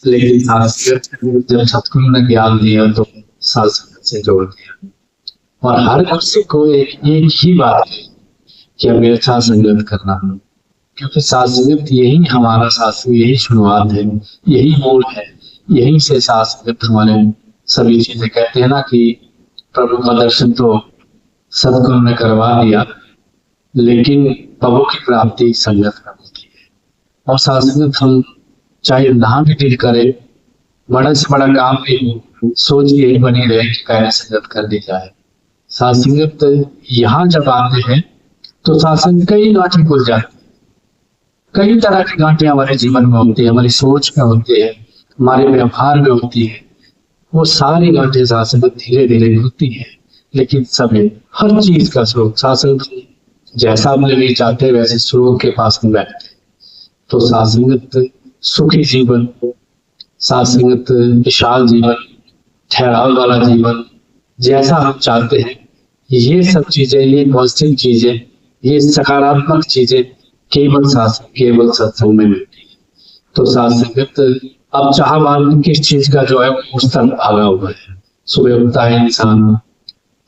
लेकिन जब सतगुरु ने ज्ञान दिया तो साथ संगत से जोड़ दिया। और हर किसी को एक ही बात है कि हमें साथ संगत करना, क्योंकि साथ संगत यही हमारा शास्त्र, यही शुरुआत है, यही मूल है, यहीं से साथ संगत हमारे सभी चीजें। कहते हैं ना कि प्रभु का दर्शन तो सतगुरु ने करवा दिया, लेकिन प्रभु की प्राप्ति संगत में होती है। और साथ संगत हम चाहे ना भी डील करें, बड़ा से बड़ा काम भी सोच यही बनी रहे कि कैसे संगत कर ली जाए। साथ संगत यहाँ जब आते हैं तो साथ कई गांठें खुल जाती है, कई तरह की गांठें हमारे जीवन में होती है, हमारी सोच में होती है, हमारे व्यवहार में होती है। वो सारी गांठें साथ संगत धीरे धीरे होती है, लेकिन समय हर चीज का स्रोत साथ संगत। जैसा हम लेना चाहते हैं वैसे स्रोत के पास हम बैठते हैं। तो साथ संगत सुखी जीवन, साथ संगत विशाल जीवन, ठहराव वाला जीवन जैसा हम चाहते हैं, ये सब चीजें, ये पॉजिटिव चीजें, ये सकारात्मक चीजें केवल सत्संग में मिलती है। तो साथ संगत अब चाहवान किस चीज का जो है उस तरफ भागा हुआ है। सुबह उठता है इंसान,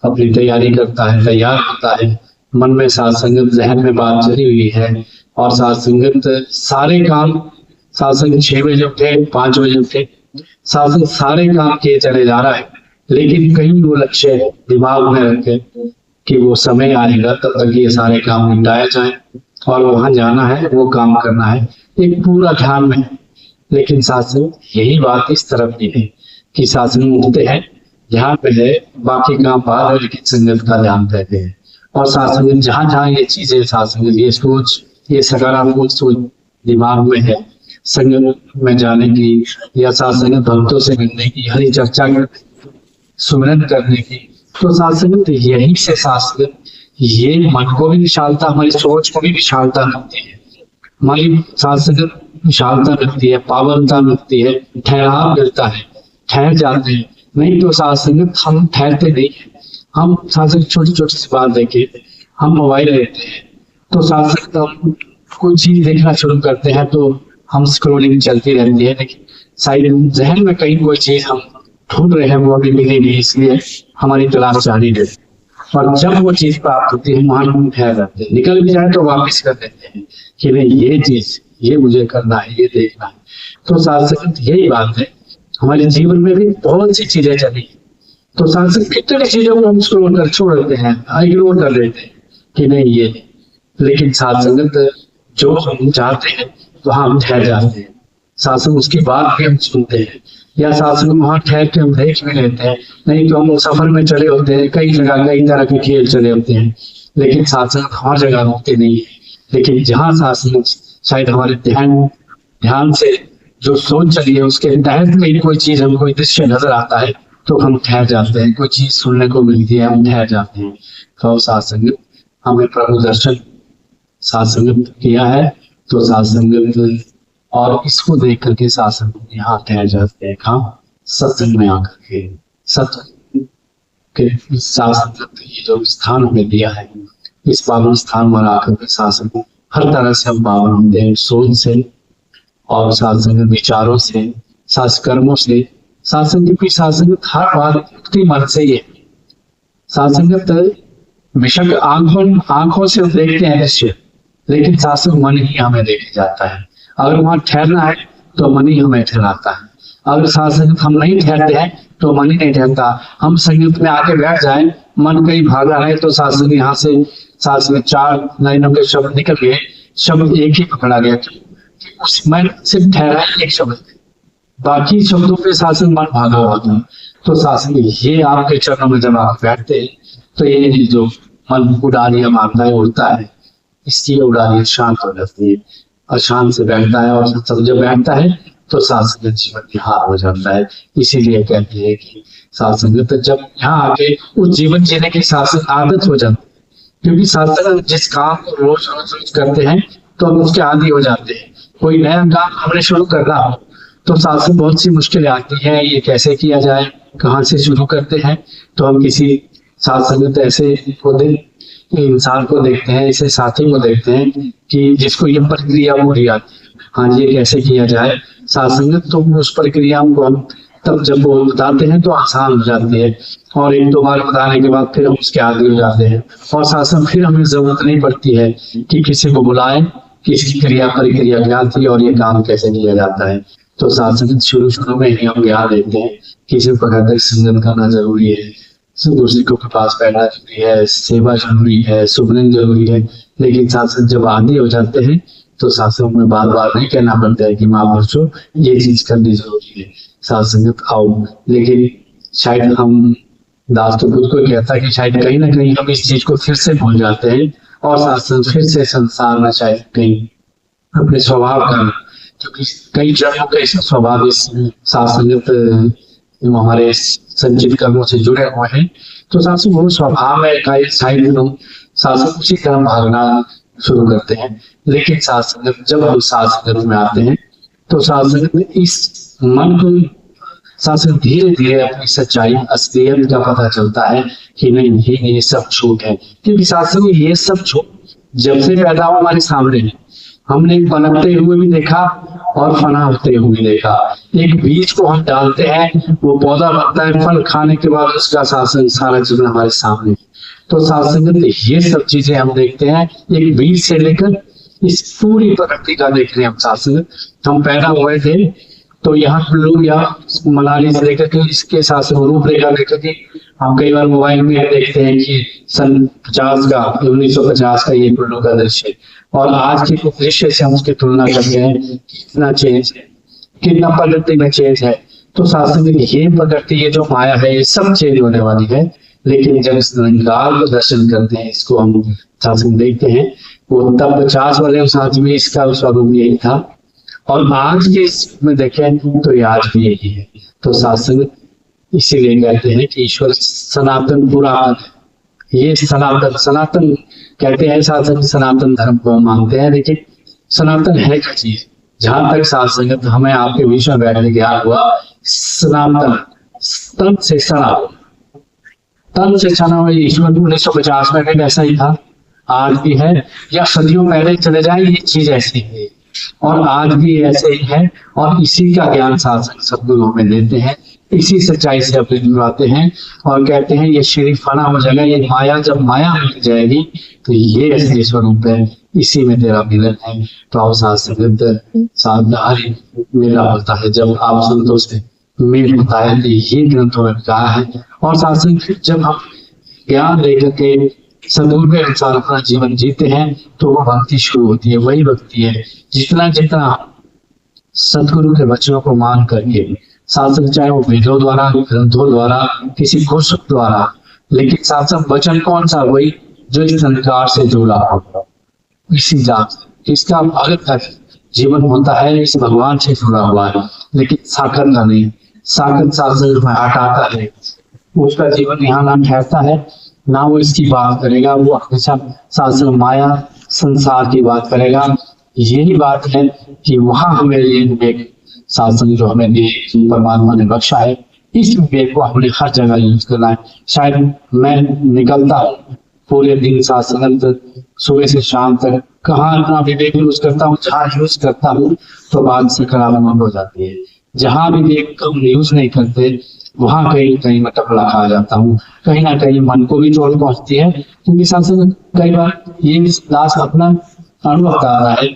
अपनी तैयारी करता है, तैयार होता है, मन में साथ संगत, जहन में बात चली हुई है, और साथ संगत सारे काम, साथ संगत 6 बजे उठे, 5 बजे उठे, साथ संगत सारे काम किए चले जा रहा है, लेकिन कहीं वो लक्ष्य दिमाग में रखे कि वो समय आएगा तब तक ये सारे काम निपटाए जाए और वहां जाना है, वो काम करना है, एक पूरा ध्यान में। लेकिन साथ संगत यही बात इस तरफ भी है कि साथ संगत उठते हैं, ध्यान पे है, बाकी काम बाद है, लेकिन संगत का ध्यान रहते हैं। और साथ संगत जहां जहां ये चीजें, साथ संगत ये सोच, ये सकारात्मक सोच दिमाग में है, संगत में जाने की या साथ संगत भक्तों से मिलने की, हरी चर्चा करने, सुमिरन करने की, तो साथ संगत यही से साथ संगत ये मन को भी विशालता, हमारी सोच को भी विशालता मिलती है, हमारी साथ संगत विशालता मिलती है, पावनता मिलती है, ठहराव मिलता है, ठहर जाते हैं। नहीं तो साथ संगत हम ठहरते नहीं है, हम साथ संगत छोटी छोटी सी बात देखे हम मोबाइल लेते हैं, तो साथ संगत हम कोई चीज देखना शुरू करते हैं तो हम स्क्रोलिंग चलती रहती है, लेकिन साइड जहन में कहीं कोई चीज हम ढूंढ रहे हैं, वो अभी मिली नहीं, इसलिए हमारी तलाश जारी रहती है। और जब वो चीज प्राप्त होती है वहां हम ठहर जाते हैं, निकल भी जाए तो वापस कर देते हैं कि नहीं ये चीज, ये मुझे करना है, ये देखना है। तो साथ संगत यही बात है, हमारे जीवन में भी बहुत सी चीजें चली, तो साथ संगत कितनी चीजों को हम स्क्रोल कर छोड़ देते हैं, इग्नोर कर देते हैं कि नहीं ये, लेकिन साथ संगत जो हम चाहते हैं तो हम ठहर जाते हैं, साथ संगत उसकी बात भी हम सुनते हैं, या साथ संगत वहां ठहर के हम देख भी लेते हैं। नहीं तो हम सफर में चले होते हैं, कई जगह कई तरह के खेल चले होते हैं, लेकिन साथ संगत हर जगह होते नहीं है। लेकिन जहाँ साथ संगत शायद हमारे ध्यान से जो सोच चली है उसके तहत कहीं कोई चीज, हमको कोई दृश्य नजर आता है तो हम ठहर जाते हैं, कोई चीज सुनने को मिलती है हम ठहर जाते हैं। तो साथ संगत हमें प्रभु दर्शन साथ संगत किया है, तो साथ संगत और इसको देख करके साथ संगत यहाँ ठहर जाते हैं, कहाँ सत्संग में आकर के। सत्संग के साथ संगत ये जो स्थान हमें दिया है, इस पावन स्थान पर आकर के साथ संगत हर तरह से हम पावन होते हैं, सोच से और साथ संगत विचारों से, साथ कर्मों से। साथ संगत की साथ संगत हर बात मुक्ति मन से ही है। साथ संगत बेशक आंखों से हम देखते हैं दृश्य, लेकिन साथ संगत मन ही हमें देखे जाता है। अगर वहां ठहरना है तो मन ही हमें ठहराता है, अगर साथ संगत हम नहीं ठहरते हैं तो मन ही नहीं ठहरता। हम संगत में आके बैठ जाए, मन कहीं भागा है तो साथ संगत यहाँ से साथ संगत 4 लाइनों के शब्द निकल गए, शब्द एक ही पकड़ा गया, उस मन सिर्फ ठहरा एक शब्द, बाकी शब्दों पे साथ संगत मन भागा हुआ था। तो साथ संगत ये आपके चरणों में जब आप बैठते हैं तो ये जो मन उड़ानियां मारता है, उड़ता है, इसकी उड़ानियां शांत हो जाती है, अशांत से बैठता है, और जब बैठता है तो साथ संगत जीवन विहार हो जाता है। इसीलिए कहते हैं कि साथ संगत जब यहाँ आके उस जीवन जीने की साथ संगत आदत हो जाती है, क्योंकि साथ संगत जिस काम को रोज रोज रोज करते हैं तो हम उसके आदी हो जाते हैं। कोई नया काम हमने शुरू करना हो तो साथ संगत बहुत सी मुश्किलें आती हैं, ये कैसे किया जाए, कहाँ से शुरू करते हैं। तो हम किसी साथ संगत ऐसे इंसान को देखते हैं, ऐसे साथी को देखते हैं कि जिसको ये प्रक्रिया पूरी आती है, हाँ ये कैसे किया जाए साथ संगत, तो उस प्रक्रियाओं को हम तब जब वो बताते हैं तो आसान हो जाती है, और एक दो बार बताने के बाद फिर हम उसके आगे हो जाते हैं, और साथ साथ फिर हमें जरूरत नहीं पड़ती है कि किसी को बुलाएं कि इसकी क्रिया प्रक्रिया क्या थी और ये काम कैसे किया जाता है। तो साथ संगत शुरू शुरू में ही हम ज्ञान देते हैं कि इस प्रकार का संगठन करना जरूरी है, दूसरे के पास बैठना जरूरी है, सेवा जरूरी है, सुमरन जरूरी है। लेकिन साथ साथ जब आदि हो जाते हैं तो शास्त्रों में बार बार नहीं कहना पड़ता है कि महापुरुषों ये चीज करनी जरूरी है, साथ संगत आओ। लेकिन शायद हम दास तो खुद को कहता है कि शायद कहीं ना कहीं हम इस चीज को फिर से भूल जाते हैं, और साथ साथ फिर से संसार में शायद कहीं अपने स्वभाव का, क्योंकि कई जन्मों का इस स्वभाव इस साथ संगत हमारे संचित कर्मों से जुड़े हुए हैं। तो साथ वो स्वभाव में कई शायद लोग साथ उसी तरह भागना शुरू करते हैं। लेकिन साथ संगत जब हम साथ संगत में आते हैं तो साथ संगत में इस मन को साथ धीरे धीरे अपनी सच्चाई असलियत का पता चलता है कि नहीं ये सब झूठ है, क्योंकि साथ संगत ये सब झूठ जब से पैदा हुआ हमारे सामने है, हमने पनपते हुए भी देखा और फना होते हुए देखा। एक बीज को हम डालते हैं, वो पौधा बनता है, फल खाने के बाद उसका शासन सारा जीवन हमारे सामने। तो शासन ये सब चीजें हम देखते हैं, एक बीज से लेकर इस पूरी प्रकृति का देख रहे हैं हम शासन। हम पैदा हुए थे तो यहाँ कुल्लू या मनाली से लेकर के इसके शासन रूपरेखा लेकर के हम कई बार मोबाइल में देखते हैं कि सन 1950 का ये कुल्लू का दृश्य, और आज के दृश्य से हम उसकी तुलना करते हैं कितना चेंज है, कितना प्रकृति में चेंज है। तो शासन ये प्रकृति, ये जो माया है, ये सब चेंज होने वाली है। लेकिन जब इस निराकार को दर्शन करते हैं, इसको हम शासन देखते हैं, वो तब 50 वाले उस आदमी इसका स्वरूप यही था, और आज के इसमें देखें तो ये आज भी यही है। तो शासन इसीलिए कहते हैं कि ईश्वर सनातन पुरातन, ये सनातन कहते हैं। शासन सनातन धर्म को मानते हैं, लेकिन सनातन है क्या चीज? जहां तक साथ संगत हमें आपके बीच में बैठने ज्ञान हुआ, सनातन तन से सना हुआ ईश्वर 1950 में भी ऐसा ही था, आज भी है, या सदियों पहले चले जाए ये चीज ऐसी है, और आज भी ऐसे ही है। और इसी का ज्ञान शासन सदगुरु हमें देते हैं, इसी सच्चाई से अपने जुड़ाते हैं, और कहते हैं ये शरीर फना हो जाएगा, ये माया जब माया मिट जाएगी तो ये असली स्वरूप है, इसी में तेरा मिलन है। तो आप साथ मेला होता है, जब आप संतों से मेल होता है, तो ये ग्रंथों में कहा है। और शासन जब हम ज्ञान लेकर के सदगुरु के अनुसार अपना जीवन जीते हैं तो वो भक्ति शुरू होती है। वही भक्ति है जितना जितना सदगुरु के वचनों को मान करके, शासन चाहे वो वेदों द्वारा, ग्रंथों द्वारा, किसी घोष द्वारा, लेकिन शासन वचन कौन सा? वही जो इस संस्कार से जुड़ा हो, इसी जात इसका भगत का जीवन होता है, इस भगवान से जुड़ा हुआ है। लेकिन साकर का नहीं, साकर शासन में हटाता है, उसका जीवन यहाँ ना ठहरता है, ना वो इसकी बात करेगा, वो हमेशा शासन माया संसार की बात करेगा। यही बात है कि वहां हमें ये विवेक शासन जो हमें परमात्मा ने बख्शा है, इस विवेक को हमने हर जगह यूज करना है। शायद मैं निकलता हूँ पूरे दिन शासन सुबह से शाम तक, कहाँ अपना विवेक यूज करता हूँ, जहाँ यूज करता हूँ तो बात सकारात्मक हो जाती है। जहां भी विवेक को यूज नहीं करते वहां कहीं कहीं मैं टपला खा जाता हूँ, कहीं ना कहीं मन को भी चोट पहुंचती है। क्योंकि शासन कई बार ये दास अपना अनुभव बता रहा है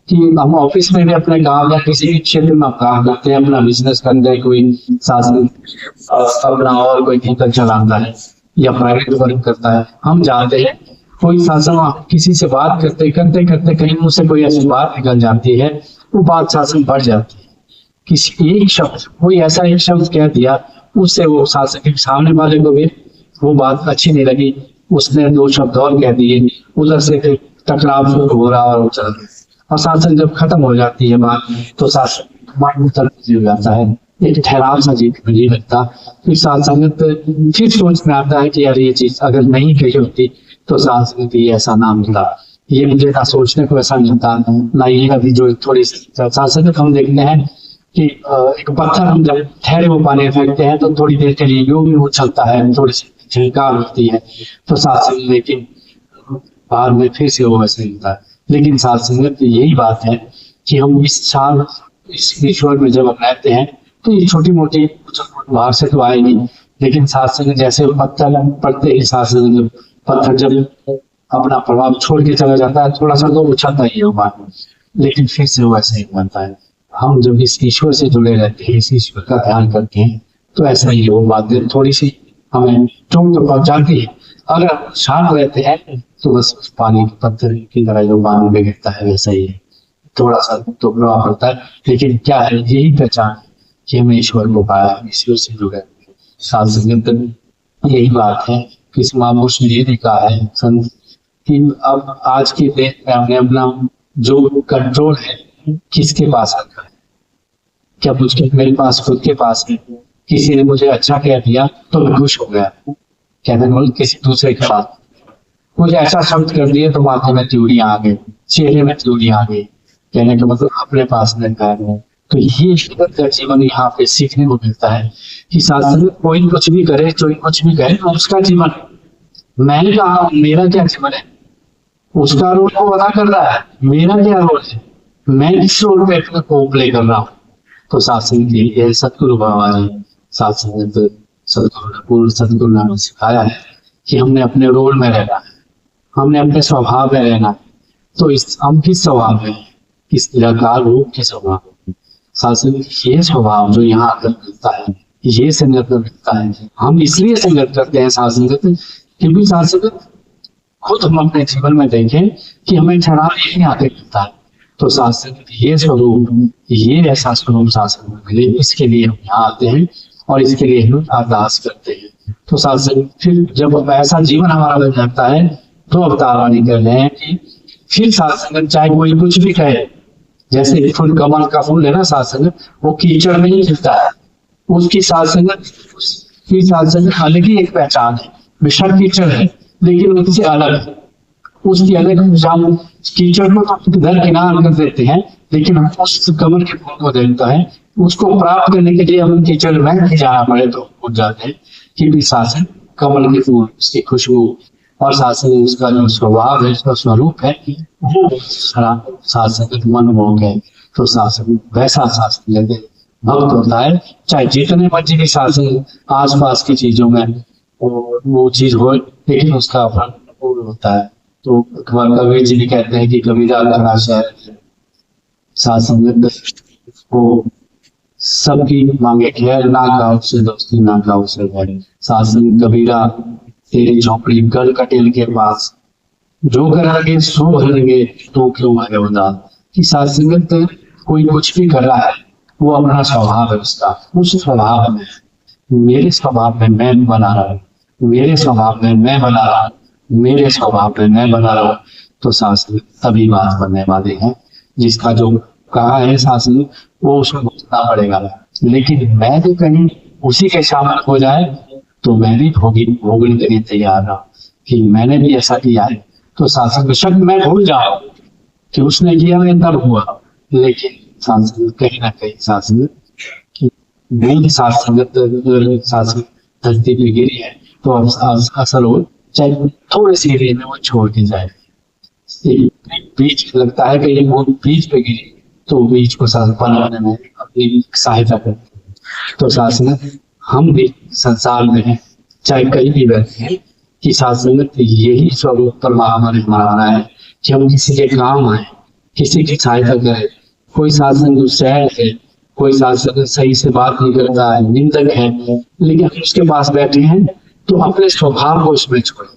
कि हम ऑफिस में भी अपने काम या किसी भी क्षेत्र में काम करते हैं, अपना बिजनेस करते हैं, कोई शासन अपना और कोई व्हीकल चलाता है या प्राइवेट वर्क करता है, हम जानते हैं कोई शासन किसी से बात करते करते करते कहीं मुंह से कोई ऐसी बात निकल जाती है, वो बात शासन बढ़ जाती है। किसी एक शब्द, कोई ऐसा एक शब्द कह दिया, उससे वो शासन के सामने वाले को भी वो बात अच्छी नहीं लगी, उसने 2 शब्द और कह दिए, उधर से फिर टकराव शुरू हो रहा और चल रहा, और शासन जब खत्म हो जाती है बात तो शासन मन हो जाता है, एक ठहराव सा जी लगता। फिर शासन फिर सोच में आता है कि यार ये चीज अगर नहीं कही होती तो शासन की ऐसा ना मिलता, ये मुझे ना सोचने को ऐसा मिलता, ना ये अभी जो थोड़ी शासन हम देखते हैं कि एक पत्थर हम जब ठहरे वो पानी फेंकते हैं तो थोड़ी देर के लिए यूं भी उछलता है, थोड़ी सी झिलकार होती है, तो शासन लेकिन बाद में फिर से वो वैसे मिलता है। लेकिन शासन यही बात है कि हम इस ईश्वर में जब हम रहते हैं तो ये छोटी मोटी बाहर से तो आए नहीं, लेकिन साथ संगत जैसे पत्थर पड़ते ही साथ संगत पत्थर जब अपना प्रभाव छोड़ के चला जाता है, थोड़ा सा तो उछलता ही है वो, लेकिन फिर से वैसे ही बनता है। हम जब इस ईश्वर से जुड़े रहते हैं, इस ईश्वर का ध्यान करते हैं, तो ऐसा ही वो बातें थोड़ी सी हमें चोट तो पहुंचाती है। अगर शांत रहते हैं तो बस पानी के पत्थर की तरह जो पानी में गिरता है वैसा ही है, थोड़ा सा तो प्रभाव पड़ता है, लेकिन क्या है यही पहचान कि हमें ईश्वर को पाया, ईश्वर से जुड़े। साथ संगत यही बात है कि इस महापुरुष ने ये भी कहा है संत कि अब आज के डेट में हमने अपना जो कंट्रोल है किसके पास रखा है, क्या मुझके मेरे पास खुद के पास है, किसी ने मुझे अच्छा कह दिया तो मैं खुश हो गया, कहते बोल किसी दूसरे के पास मुझे ऐसा शब्द कर दिया तो माथे में त्योड़ियां आ गई, चेहरे में त्योड़ियां आ गई, कहने का मतलब अपने पास रखा है। तो ये जगत का जीवन यहाँ पे सीखने को मिलता है कि शास्त्र कोई कुछ भी करे, कोई कुछ भी करे, उसका जीवन, मैंने कहा मेरा क्या जीवन है, उसका रोल वो अदा कर रहा है, मेरा क्या रोल है, मैं इस रोल पे अपने को प्ले कर रहा हूँ। तो सत्संग की सतगुरु बाबा ने सतगुरु ने सिखाया है कि हमने अपने रोल में रहना है, हमने अपने स्वभाव में रहना है। तो हम किस स्वभाव में, किस निराकार रूप के स्वभाव, शासन ये स्वभाव जो यहाँ आकर मिलता है, ये संगत में मिलता है। हम इसलिए संगत करते हैं शासन क्योंकि शासन खुद हम अपने जीवन में देखें कि हमें ठहराव यही आके मिलता है। तो शासन ये स्वरूप, ये ऐसा स्वरूप शासन में मिले, इसके लिए हम यहाँ आते हैं और इसके लिए हम अरदास करते हैं। तो शासन फिर जब ऐसा जीवन हमारा बन जाता है तो अवतार वाणी कर रहे हैं कि फिर शासन चाहे कोई कुछ भी कहे, जैसे फूल कमल का फूल है ना शासन, वो कीचड़ में ही खिलता है, उसकी शासन अलग ही एक पहचान है, बेशक कीचड़ है लेकिन उससे अलग है, उसकी अलग हम कीचड़ को दर किनार कर देते हैं, लेकिन हम उस कमल के फूल को देखता है, उसको प्राप्त करने के लिए हम कीचड़ में नहीं जाना पड़े तो पहुंच जाते हैं कि शासन कमल के फूल, उसकी खुशबू और शासन उसका जो स्वभाव है, उसका स्वरूप है, वो शासन मनमोहक है। तो शासन वैसा शासन लेते भक्त होता है, चाहे जितने मर्जी भी शासन आसपास की चीजों में वो चीज हो, लेकिन उसका फल होता है। तो कबीर जी भी कहते हैं कि कबीरा का शहर शासन को सबकी मांगे खैर, ना गाँव से दोस्ती ना गाँव से गैर। शासन कबीरा तेरी झोपड़ी गल कटेल के पास, जो करेंगे सो भरेंगे तो क्यों है उदास। कि शासन कोई कुछ भी कर रहा है वो अपना स्वभाव है उसका, उस स्वभाव में मेरे स्वभाव में मैं बना रहा हूँ, मेरे स्वभाव में मैं बना रहा हूँ, मेरे स्वभाव में मैं बना रहा हूँ। तो शासन तभी बात बनने वाले हैं, जिसका जो कहा है शासन वो उसको भुगतना पड़ेगा। लेकिन मैं भी कहीं उसी के शामिल हो जाए तो मैं भी भोगने के लिए तैयार रहा कि मैंने भी ऐसा किया है। तो शासन बेशक मैं भूल जाऊं कि उसने किया मैं तब हुआ, लेकिन शासन कहीं ना कहीं शासन शासन धरती पे गिरी है तो असल हो चाहे थोड़े से एरिया में वो छोड़ के जाए। बीज लगता है कि वो बीज पे गिरी तो बीज को बनाने में अपनी सहायता करते हैं। तो शासन हम भी संसार में हैं, चाहे कहीं भी बैठे हैं, कि शासन यही स्वरूप परमात्मा ने माना है कि हम किसी के काम आए, किसी की सहायता करें। कोई शासन दुष्ट है, कोई शासन सही से बात नहीं करता है, निंदक है, लेकिन हम उसके पास बैठे हैं तो अपने स्वभाव को उसमें छोड़े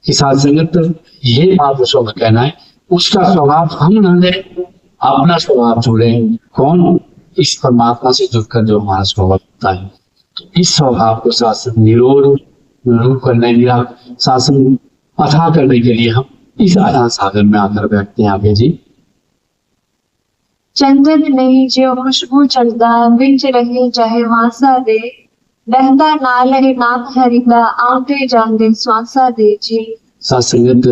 कि शासन ये महापुरुषों का कहना है, उसका स्वभाव हम न ले, अपना स्वभाव छोड़े। कौन? इस परमात्मा से जुड़कर जो हमारा स्वभाव होता है। तो इस स्वभाव को शासन निरोध करने के लिए, शासन अथा करने के लिए हम इस अथा सागर में आकर बैठते हैं। आगे जी। चंदन नहीं जो खुशबू चलदा, बिच रहे चाहे वासा दे, बहता नाल है नाम हरिदा, आते जाते स्वासा दे जी। सत्संगत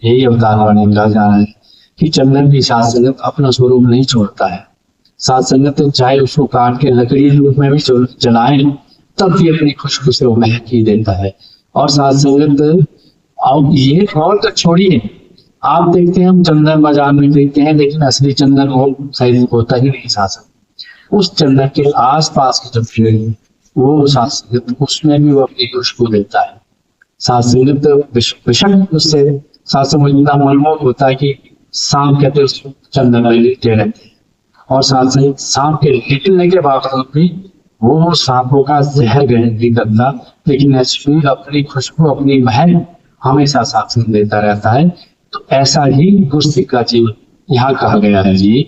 यही अवतार वाणी का जाना है कि चंदन भी सत्संगत अपना स्वरूप नहीं छोड़ता है। सत्संगत चाहे उसको काट के लकड़ी रूप में भी जलाए तब भी अपनी खुशबू से वो महक ही देता है। और सत्संगत अब ये और तो छोड़िए, आप देखते हैं, हम चंदन बाजार में देखते हैं, लेकिन असली चंदन वो शायद होता ही नहीं शासन। उस चंदन के आसपास के जो पेड़ हैं, वो साथ संगत उसमें भी वो अपनी खुशबू देता है। साथ संगत बेशक उससे साथ संगत इतना मनमोहक होता है कि सांप कहते हैं उसको चंदन में लेटे रहते हैं, और साथ संगत सांप के लेटने के बावजूद भी वो सांपों का जहर ग्रहण नहीं करता, लेकिन नशवीर अपनी खुशबू अपनी महक हमेशा साथ संग देता रहता है। तो ऐसा ही गुरसिख का जीवन यहाँ कहा गया है जी।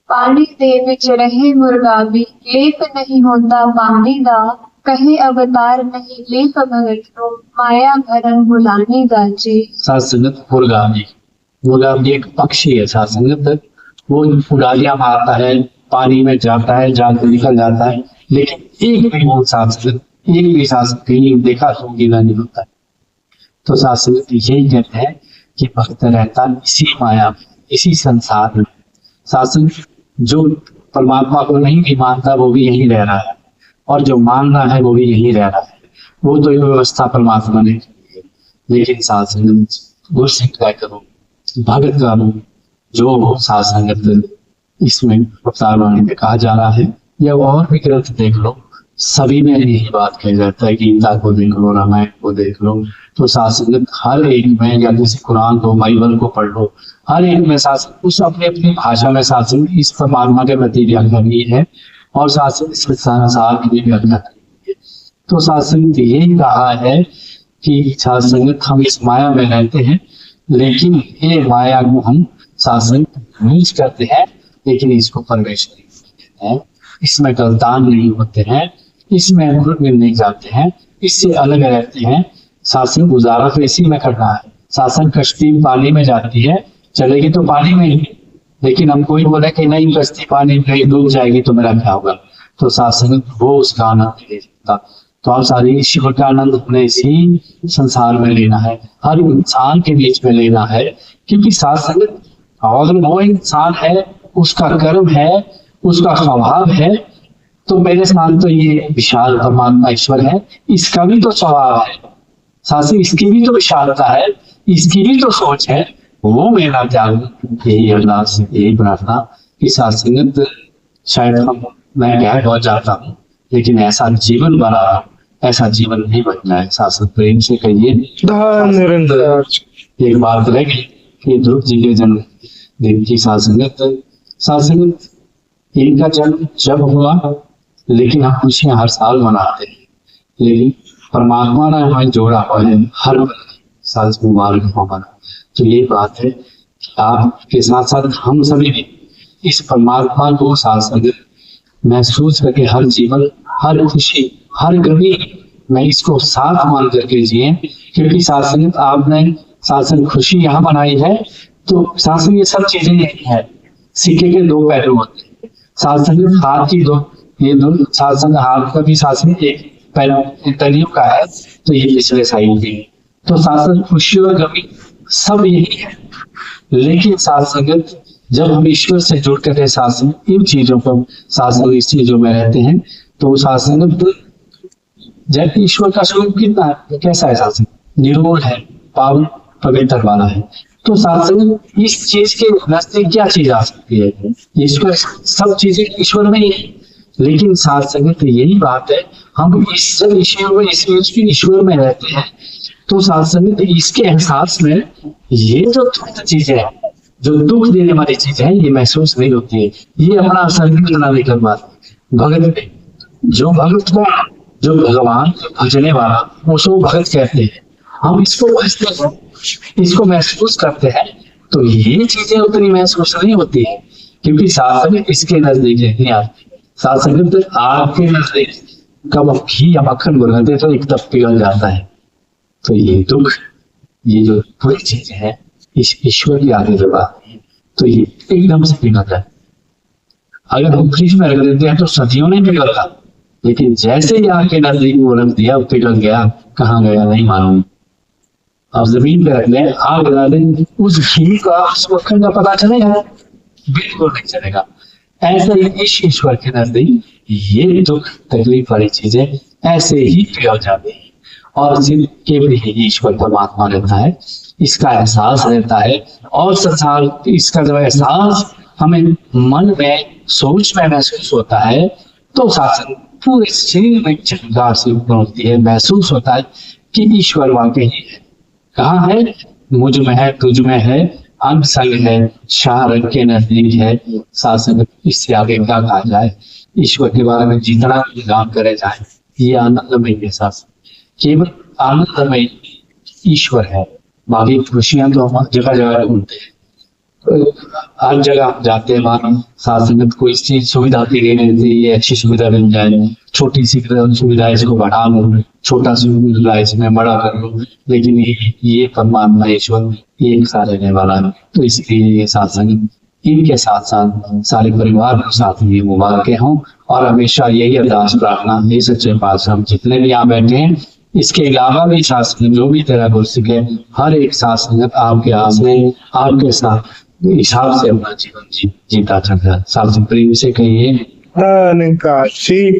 पानी दे विच रहे मुर्गा भी, लेप नहीं होता पानी दा, कहे अवतार नहीं लेप भगत को, माया भरम भुलाने दा जी। साथ संगत मुर्गामी, मुर्गामी एक पक्षी है साथ संगत, वो उड़ालियां मारता है, पानी में जाता है, जाल से निकल जाता है, लेकिन एक भी वो साथ संगत, एक भी साथ कहीं देखा तो गीला नहीं होता है। तो साथ संगत यही कहते हैं कि भक्त रहता इसी माया में, इसी संसार में। साथ संगत जो परमात्मा को नहीं भी मानता वो भी यही रह रहा है, और जो मान रहा है वो भी यही रह रहा है। वो तो ये व्यवस्था परमात्मा ने की है, लेकिन साथ संगत गुरसिख का करो, भगत का लो, जो साथ संगत इसमें अवतार वाणी में कहा जा रहा है, या और भी ग्रंथ देख लो, सभी में यही बात कही जाता है। गीता को देख लो, रामायण को देख लो, तो साथ संगत हर एक में, या जैसे कुरान को, बाइबल को पढ़ लो, हर एक में साथ उस अपनी अपनी भाषा में साथ संगत इस परमात्मा के प्रति व्याख्या की है, और साथ संगत इस संसार की भी व्याख्या की है। तो साथ संगत यही कहा है कि साथ संगत हम इस माया में रहते हैं, लेकिन ये माया को हम साथ संगत यूज करते हैं, लेकिन इसको परमेश्वर कहते हैं। इसमें गलतान नहीं होते हैं, इसमें अमृत में नहीं जाते हैं, इससे अलग रहते हैं। शासन गुजारा तो इसी में करना है। शासन कश्ती पानी में जाती है, चलेगी तो पानी में ही, लेकिन हम कोई बोले कि नहीं कश्ती पानी में डूब जाएगी तो मेरा क्या होगा, तो शासन वो उसका आनंद ले सकता। तो आप सारी ईश्वर का आनंद अपने इसी संसार में लेना है, हर इंसान के बीच में लेना है, क्योंकि साथ संगत अगर वो इंसान है, उसका कर्म है, उसका स्वभाव है, तो मेरे साथ तो ये विशाल परमात्मा ईश्वर है, इसका भी तो स्वभाव है, साथ ही इसकी भी तो विशालता है, इसकी भी तो सोच है। वो मेरा त्याग, यही अरदास, यही प्रार्थना कि साथ संगत शायद मैं गहर हो जाता हूँ, लेकिन ऐसा जीवन बना, ऐसा जीवन नहीं बनना है। साथ प्रेम से कहिए एक बात रह गई कि ध्रुव जी के जन्म दिन की साथ संगत इनका जन्म जब हुआ, लेकिन हम खुशियां हर साल मनाते हैं, लेकिन परमात्मा ने हमें जोड़ा हुआ है हर साल मुबारक हो बना। तो ये बात है कि आपके साथ साथ हम सभी भी इस परमात्मा को साथ संगत महसूस करके हर जीवन, हर खुशी, हर गमी में इसको साथ मान करके जिए, क्योंकि साथ संगत आपने साथ संग खुशी यहाँ बनाई है, तो साथ संग ये सब चीजें नहीं है, सिक्के के दो पहलू होते हैं। साथ संग हाथ की दो, ये दो साथ संग हाथ का भी साथ संग एक पहलू तलियों का है, तो ये पिछले साइड की है। तो साथ संग खुशी और गमी सब यही है, लेकिन साथ संगत जब हम ईश्वर से जुड़ कर साथ संग इन चीजों को साथ संग इस चीजों में रहते हैं, तो साथ संगत जब ईश्वर का स्वरूप कितना है, कैसा है, साथ संग निर्मल है, पावन पवित्र वाला है। तो साथ संगत इस चीज के नजदीक क्या चीज आ सकती है, ईश्वर, सब चीजें ईश्वर में ही है, लेकिन साथ संगत यही बात है, हम इस सब ईश्वर में रहते हैं। तो साथ संगत इसके एहसास में ये जो दुख चीजें हैं, जो दुख देने वाली चीजें हैं, ये महसूस नहीं होती है, ये अपना असर नहीं बनाने कर बात। भगत पे जो भगत को, जो भगवान भजने वाला, उसको भगत कहते हैं। हम इसको भजते हैं, इसको महसूस करते हैं, तो ये चीजें उतनी महसूस नहीं होती है, क्योंकि साथ संगत इसके नजदीक नहीं आती। साथ संगत आपके नजदीक कब घी या मक्खन बनाते तो एक तब पिघल जाता है। तो ये दुख, ये जो बुरी चीजें हैं, इस ईश्वर की आगे जब आती है, तो ये एकदम से पिघल जाए। अगर हम फ्रिज में रख देते हैं तो सदियों नहीं पिघलता, लेकिन जैसे ही आके नजदीक वो रख दिया, पिघल गया, कहाँ गया नहीं मालूम। अब जमीन पे रख दें, आग लगा दें, उस घी का, उस मक्खन का पता चलेगा? बिल्कुल नहीं चलेगा। ऐसे ही इस ईश्वर के नजदीक ये दुख तकलीफ वाली चीजें ऐसे ही पिघल जाती है, और जिनके भी ईश्वर परमात्मा रहता है, इसका एहसास रहता है। और संसार इसका जब एहसास हमें मन में सोच में महसूस होता है तो साधन पूरे शरीर में चमगाहट सी उत्पन्न होती है। महसूस होता है कि ईश्वर वाकई है। कहाँ है? मुझ में है, तुझ में है, अंग संग है, शाह रंग के नजदीक है। साधन इससे आगे क्या कहा जाए? ईश्वर के बारे में जितना गान करे जाए ये आनंदमय के साथ केवल आनंदमय ईश्वर है। बाकी खुशियां तो हम जगह जगह ढूंढते हैं, हर जगह हम जाते हैं, वहां साथ संगत कोई चीज सुविधा के लिए रहती है, ये अच्छी सुविधा मिल जाए, छोटी सी सुविधा इसको बढ़ा लो, छोटा सुविधा इसमें बड़ा कर लो, लेकिन ये परमात्मा ईश्वर एक साथ रहने वाला है। तो इसलिए ये साथ संगत इनके साथ साथ सारे परिवार के साथ ये मुबारकें हों और हमेशा यही अरदास प्रार्थना ये सच्चे पातशाह हम जितने भी यहाँ बैठे हैं, इसके अलावा भी साथ संगत जो भी तेरा गुरसिक है, हर एक साथ संगत आपके आसने आपके साथ हिसाब से अपना जीवन जीता चल रहा है। साथ प्रेम से कहिए धन काशी।